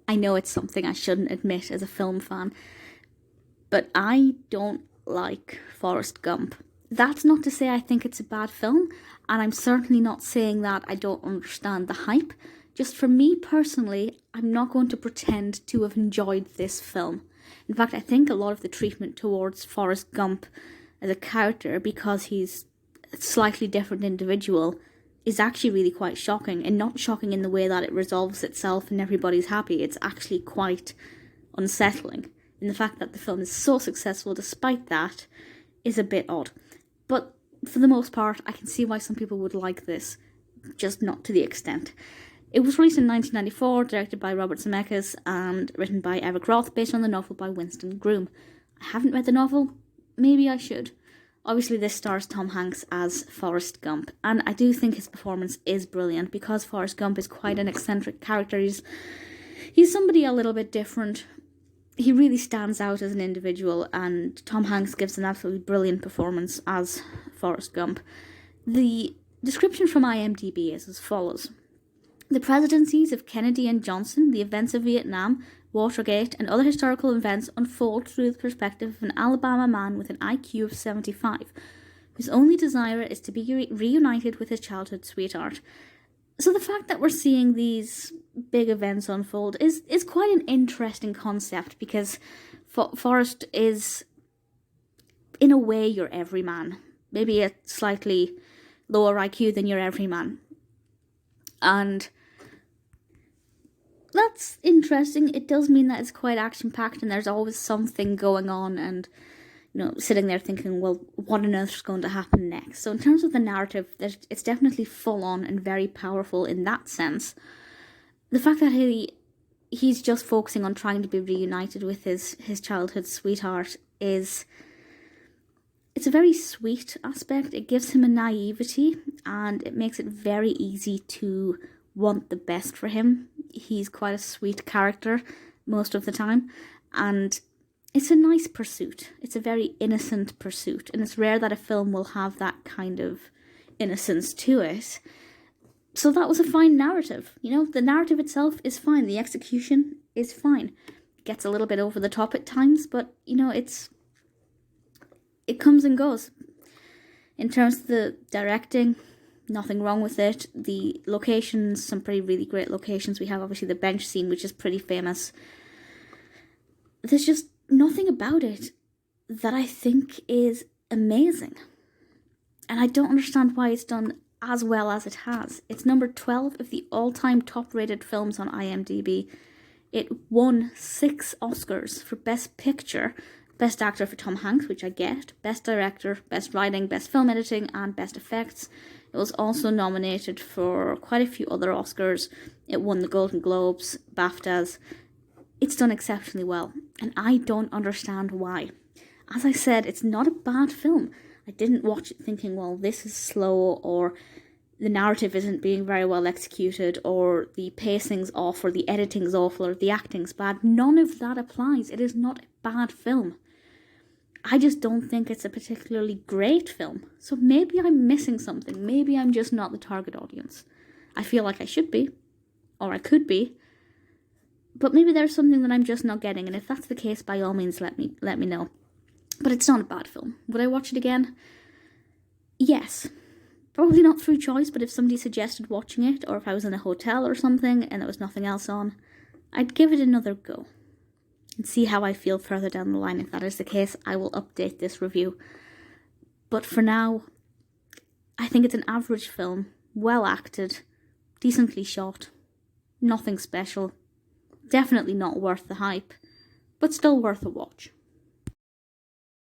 I know it's something I shouldn't admit as a film fan, but I don't like Forrest Gump. That's not to say I think it's a bad film, and I'm certainly not saying that I don't understand the hype. Just for me personally, I'm not going to pretend to have enjoyed this film. In fact, I think a lot of the treatment towards Forrest Gump as a character, because he's a slightly different individual, is actually really quite shocking, and not shocking in the way that it resolves itself and everybody's happy. It's actually quite unsettling. And the fact that the film is so successful despite that is a bit odd. But for the most part, I can see why some people would like this, just not to the extent. It was released in 1994, directed by Robert Zemeckis, and written by Roth, based on the novel by Winston Groom. I haven't read the novel. Maybe I should. Obviously, this stars Tom Hanks as Forrest Gump, and I do think his performance is brilliant, because Forrest Gump is quite an eccentric character. He's somebody a little bit different. He really stands out as an individual, and Tom Hanks gives an absolutely brilliant performance as Forrest Gump. The description from IMDb is as follows. The presidencies of Kennedy and Johnson, the events of Vietnam, Watergate, and other historical events unfold through the perspective of an Alabama man with an IQ of 75, whose only desire is to be reunited with his childhood sweetheart. So the fact that we're seeing these big events unfold is quite an interesting concept, because Forrest is, in a way, your everyman. Maybe a slightly lower IQ than your everyman. And that's interesting. It does mean that it's quite action-packed and there's always something going on, and, you know, sitting there thinking, well, what on earth is going to happen next? So in terms of the narrative, it's definitely full-on and very powerful in that sense. The fact that he's just focusing on trying to be reunited with his childhood sweetheart it's a very sweet aspect. It gives him a naivety, and it makes it very easy to want the best for him. He's quite a sweet character most of the time, and it's a nice pursuit. It's a very innocent pursuit, and it's rare that a film will have that kind of innocence to it. So that was a fine narrative. You know, the narrative itself is fine. The execution is fine. It gets a little bit over the top at times, but, you know, it comes and goes. In terms of the directing, nothing wrong with it. The locations, some pretty really great locations. We have obviously the bench scene, which is pretty famous. There's just nothing about it that I think is amazing. And I don't understand why it's done as well as it has. It's number 12 of the all-time top-rated films on IMDb. It won 6 Oscars for Best Picture, Best Actor for Tom Hanks, which I get, Best Director, Best Writing, Best Film Editing, and Best Effects. It was also nominated for quite a few other Oscars. It won the Golden Globes, BAFTAs. It's done exceptionally well, and I don't understand why. As I said, it's not a bad film. I didn't watch it thinking, well, this is slow, or the narrative isn't being very well executed, or the pacing's off, or the editing's awful, or the acting's bad. None of that applies. It is not a bad film. I just don't think it's a particularly great film. So maybe I'm missing something. Maybe I'm just not the target audience. I feel like I should be, or I could be. But maybe there's something that I'm just not getting, and if that's the case, by all means, let me know. But it's not a bad film. Would I watch it again? Yes. Probably not through choice, but if somebody suggested watching it, or if I was in a hotel or something and there was nothing else on, I'd give it another go and see how I feel further down the line. If that is the case, I will update this review. But for now, I think it's an average film, well acted, decently shot, nothing special, definitely not worth the hype, but still worth a watch.